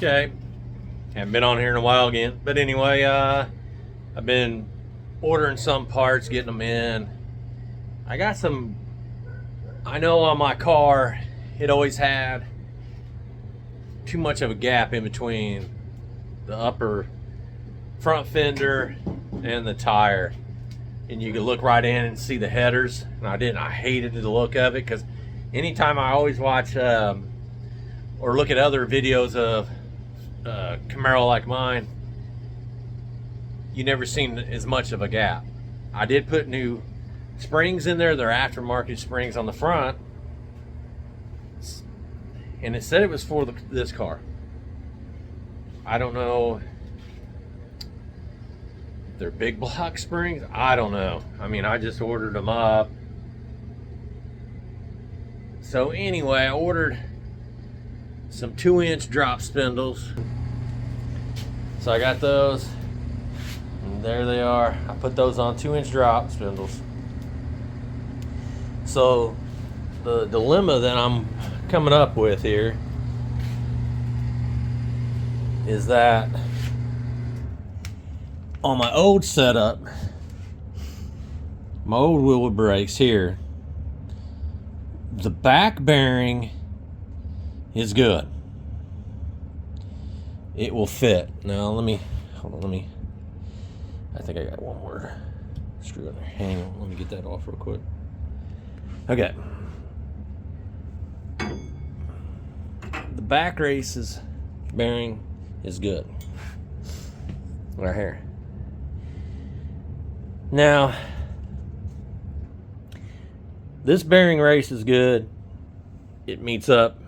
Okay. Haven't been on here in a while again. But anyway, I've been ordering some parts, getting them in. I got some, I know on my car, it always had too much of a gap in between the upper front fender and the tire. And you could look right in and see the headers. And I hated the look of it because anytime I always watch or look at other videos of Camaro like mine, you never seen as much of a gap. I did put new springs in there. They're aftermarket springs on the front, and it said it was for this car. I don't know if they're big block springs. I don't know. I mean, I just ordered them up. So anyway, I ordered some 2-inch drop spindles. So I got those, and there they are. I put those on 2-inch drop spindles. So the dilemma that I'm coming up with here is that on my old setup, my old Wilwood brakes here, the back bearing is good. It will fit. Now hold on, I think I got one more screw in there. Hang on, let me get that off real quick. Okay. The back race's bearing is good. Right here. Now, this bearing race is good. It meets up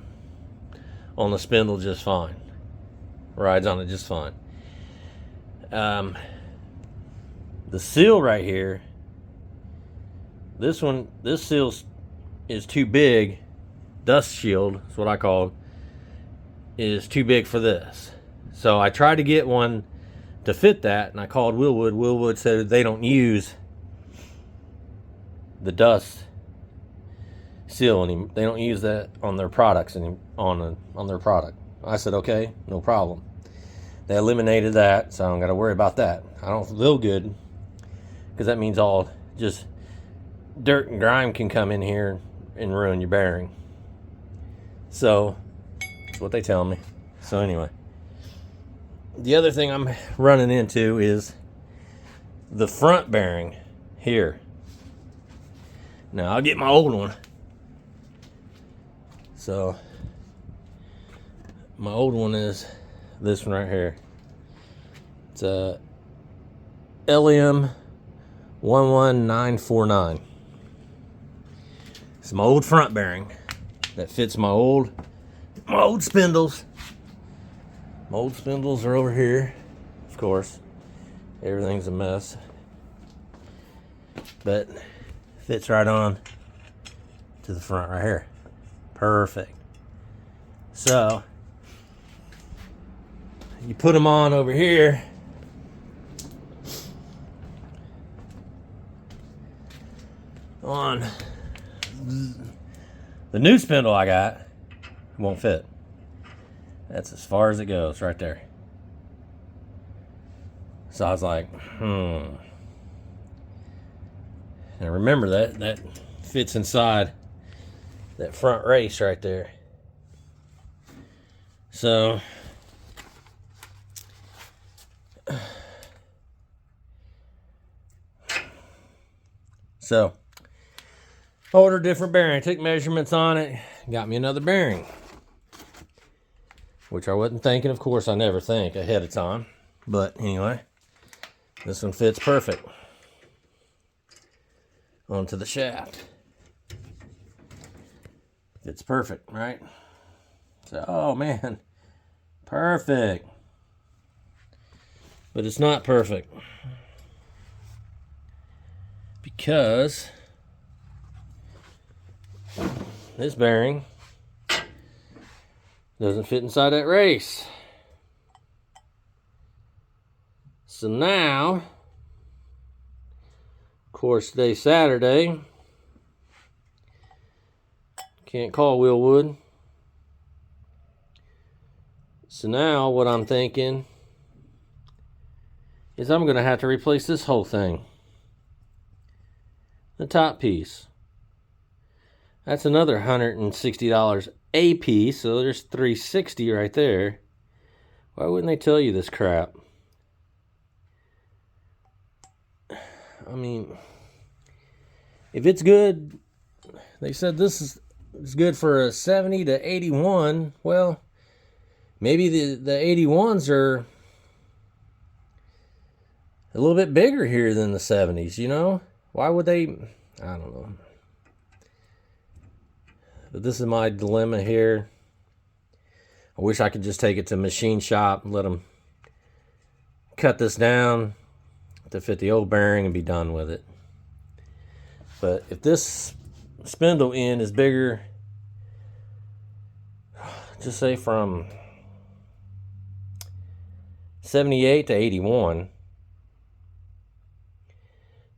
on the spindle just fine. Rides on it just fine. The seal right here, this seal is too big. Dust shield is what I call it, is too big for this. So I tried to get one to fit that, and I called Wilwood. Wilwood said they don't use the dust seal anymore. They don't use that on their products on their product. I said, okay, no problem. They eliminated that, so I don't got to worry about that. I don't feel good because that means all just dirt and grime can come in here and ruin your bearing. So that's what they tell me. So anyway, the other thing I'm running into is the front bearing here. Now I'll get my old one. So my old one is this one right here. It's a LM 11949. It's my old front bearing that fits my old spindles. My old spindles are over here, of course. Everything's a mess, but fits right on to the front right here. Perfect. So you put them on over here. On the new spindle I got, it won't fit. That's as far as it goes right there. So I was like, And remember that fits inside that front race right there. So ordered different bearing, took measurements on it, got me another bearing, which I wasn't thinking. Of course, I never think ahead of time. But anyway, this one fits perfect onto the shaft. Fits perfect, right? So, oh man, perfect. But it's not perfect because this bearing doesn't fit inside that race. So now, of course, today's Saturday. Can't call Wilwood. So now what I'm thinking is I'm going to have to replace this whole thing. The top piece. That's another $160 a piece, so there's $360 right there. Why wouldn't they tell you this crap? I mean, if it's good, they said this is good for a 70 to 81. Well, maybe the 81s are a little bit bigger here than the 70s, you know? Why would they? I don't know. But this is my dilemma here. I wish I could just take it to a machine shop and let them cut this down to fit the old bearing and be done with it. But if this spindle end is bigger, just say from 78 to 81,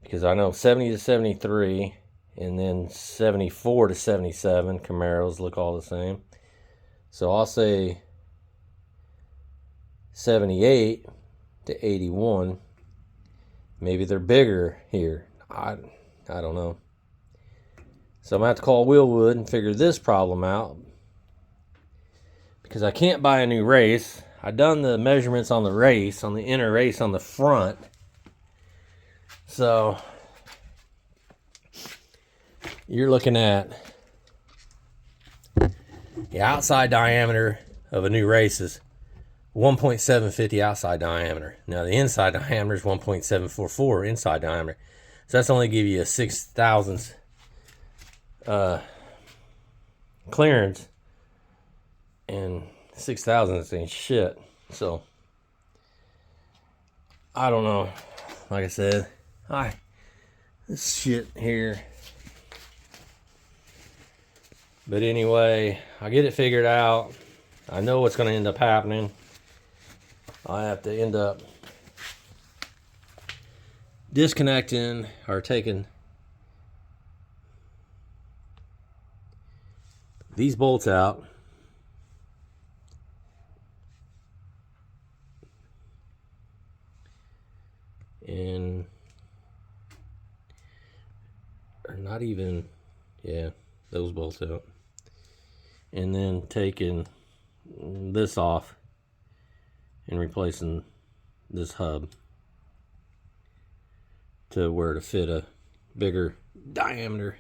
because I know 70 to 73 and then 74 to 77 Camaros look all the same. So I'll say 78 to 81. Maybe they're bigger here. I don't know. So I'm going to have to call Wilwood and figure this problem out, because I can't buy a new race. I done the measurements on the race, on the inner race on the front. So you're looking at the outside diameter of a new race is 1.750 outside diameter. Now the inside diameter is 1.744 inside diameter. So that's only give you a 6,000th clearance, and 6,000 ain't shit. So I don't know. Like I said, this shit here. But anyway, I get it figured out. I know what's going to end up happening. I have to end up disconnecting or taking these bolts out, and or not even, yeah, those bolts out, and then taking this off and replacing this hub to where to fit a bigger diameter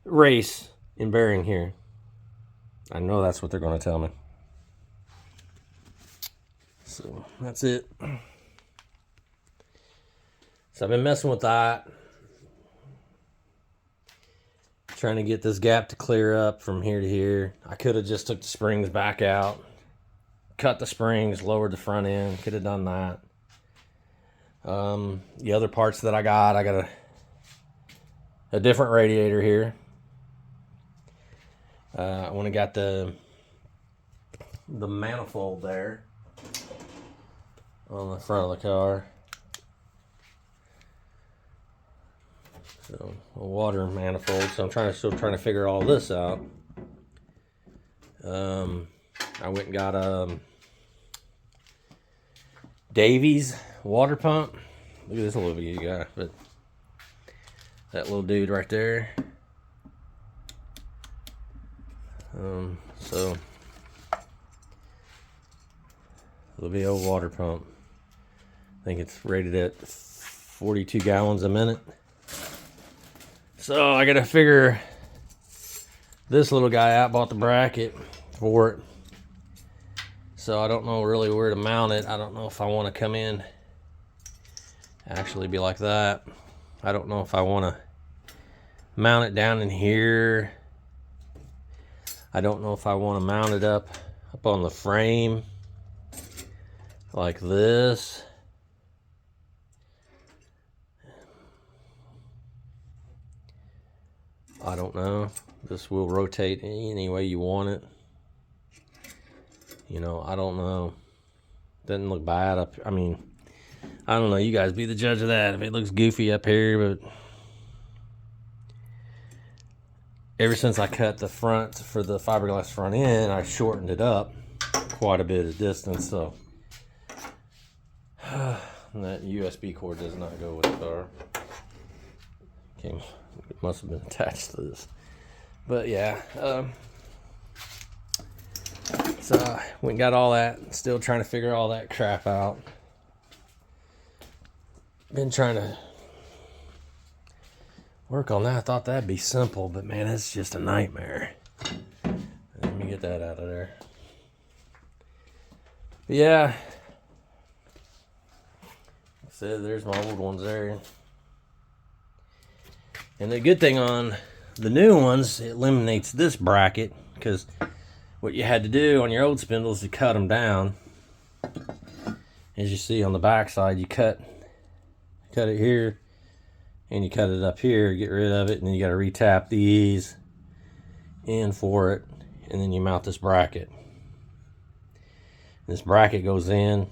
race and bearing here. I know that's what they're going to tell me. So that's it. So I've been messing with that, trying to get this gap to clear up from here to here. I could have just took the springs back out, cut the springs, lowered the front end. Could have done that. The other parts that I got a different radiator here. I went and got the manifold there on the front of the car. So a water manifold. So I'm still trying to figure all this out. I went and got a Davies water pump. Look at this little bitty guy, but that little dude right there. So it'll be a water pump. I think it's rated at 42 gallons a minute. So I gotta figure this little guy out. Bought the bracket for it. So I don't know really where to mount it. I don't know if I want to come in, actually be like that. I don't know if I want to mount it down in here. I don't know if I want to mount it up on the frame like this. I don't know. This will rotate any way you want it. You know, I don't know. Doesn't look bad up. I mean, I don't know. You guys be the judge of that. If it looks goofy up here, but ever since I cut the front for the fiberglass front end, I shortened it up quite a bit of distance, so that USB cord does not go with the car. It must have been attached to this. But yeah, so we got all that. Still trying to figure all that crap out. Been trying to work on that. I thought that'd be simple, but man, it's just a nightmare. Let me get that out of there. But yeah, said there's my old ones there. And the good thing on the new ones, it eliminates this bracket, because what you had to do on your old spindles to cut them down, as you see on the back side, you cut it here and you cut it up here, get rid of it, and then you got to retap these in for it, and then you mount this bracket. This bracket goes in,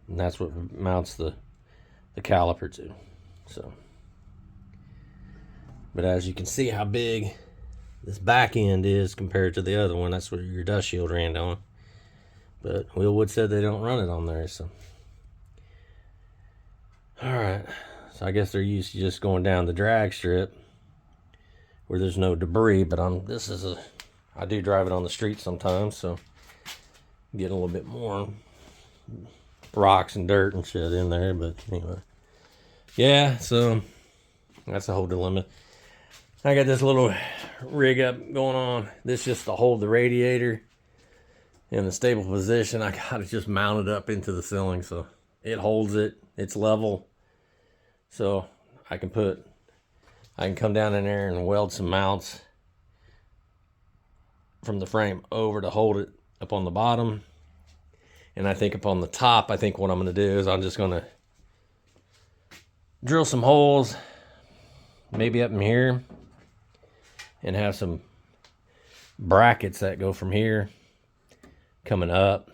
and that's what mounts the caliper to. So, but as you can see how big this back end is compared to the other one, that's where your dust shield ran on. But Wilwood said they don't run it on there, so. Alright, so I guess they're used to just going down the drag strip where there's no debris, but I do drive it on the street sometimes, so get a little bit more rocks and dirt and shit in there. But anyway, yeah, so that's a whole dilemma. I got this little rig up going on. This just to hold the radiator in the stable position. I got it just mounted up into the ceiling, so it holds it. It's level, so I can come down in there and weld some mounts from the frame over to hold it up on the bottom. And I think up on the top, I think what I'm going to do is I'm just going to drill some holes, maybe up in here, and have some brackets that go from here coming up.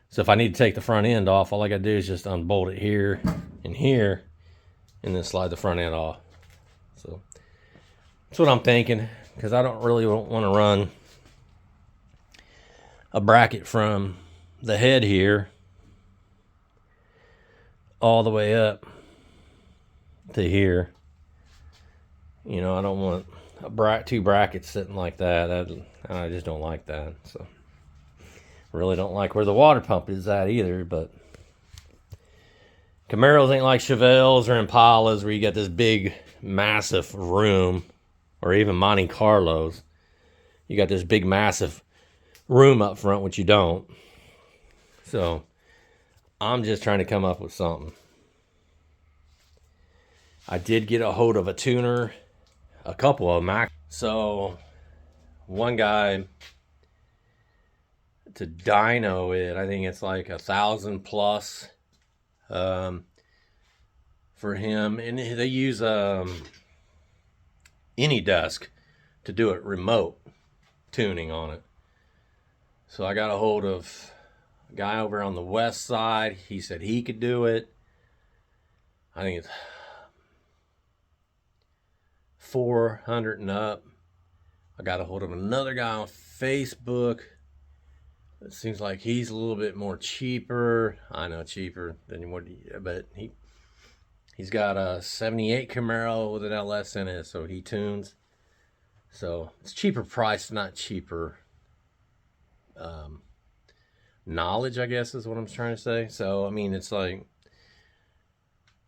So if I need to take the front end off, all I got to do is just unbolt it here and here, and then slide the front end off. So that's what I'm thinking, because I don't really want to run a bracket from the head here all the way up to here. You know, I don't want two brackets sitting like that. I just don't like that. So really don't like where the water pump is at either. But Camaros ain't like Chevelles or Impalas where you got this big massive room, or even Monte Carlos. You got this big massive room up front, which you don't. So I'm just trying to come up with something. I did get a hold of a tuner, a couple of them. So one guy to dyno it, I think it's like 1,000 plus for him, and they use AnyDesk to do it remote tuning on it. So I got a hold of a guy over on the west side. He said he could do it. I think it's 400 and up. I got a hold of another guy on Facebook. It seems like he's a little bit more cheaper. I know, cheaper than what, but he's got a 78 Camaro with an LS in it, so he tunes. So it's cheaper price, not cheaper knowledge, I guess is what I'm trying to say. So I mean, it's like,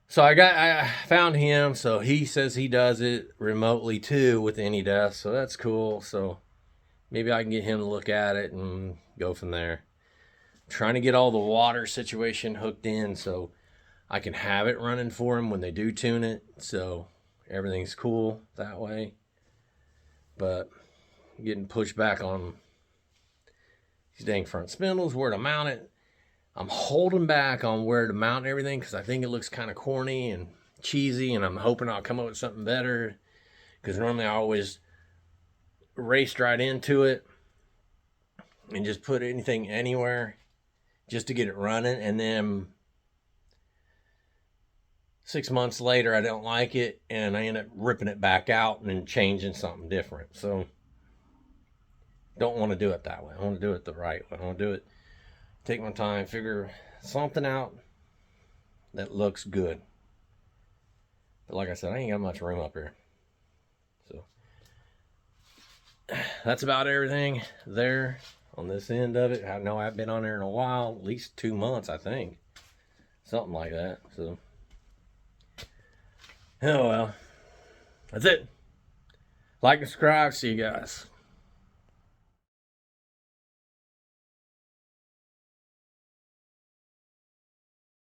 so I found him. So he says he does it remotely too with AnyDesk, so that's cool. So maybe I can get him to look at it and go from there. I'm trying to get all the water situation hooked in so I can have it running for him when they do tune it, so everything's cool that way. But getting pushed back on these dang front spindles, where to mount it. I'm holding back on where to mount everything because I think it looks kind of corny and cheesy, and I'm hoping I'll come up with something better, because normally I always raced right into it and just put anything anywhere just to get it running, and then 6 months later, I don't like it, and I end up ripping it back out and then changing something different. So, don't want to do it that way. I want to do it the right way. I want to do it, take my time, figure something out that looks good. But like I said, I ain't got much room up here. So, that's about everything there on this end of it. I know I've been on there in a while, at least 2 months, I think. Something like that. So, oh well. That's it. Like and subscribe. See you guys.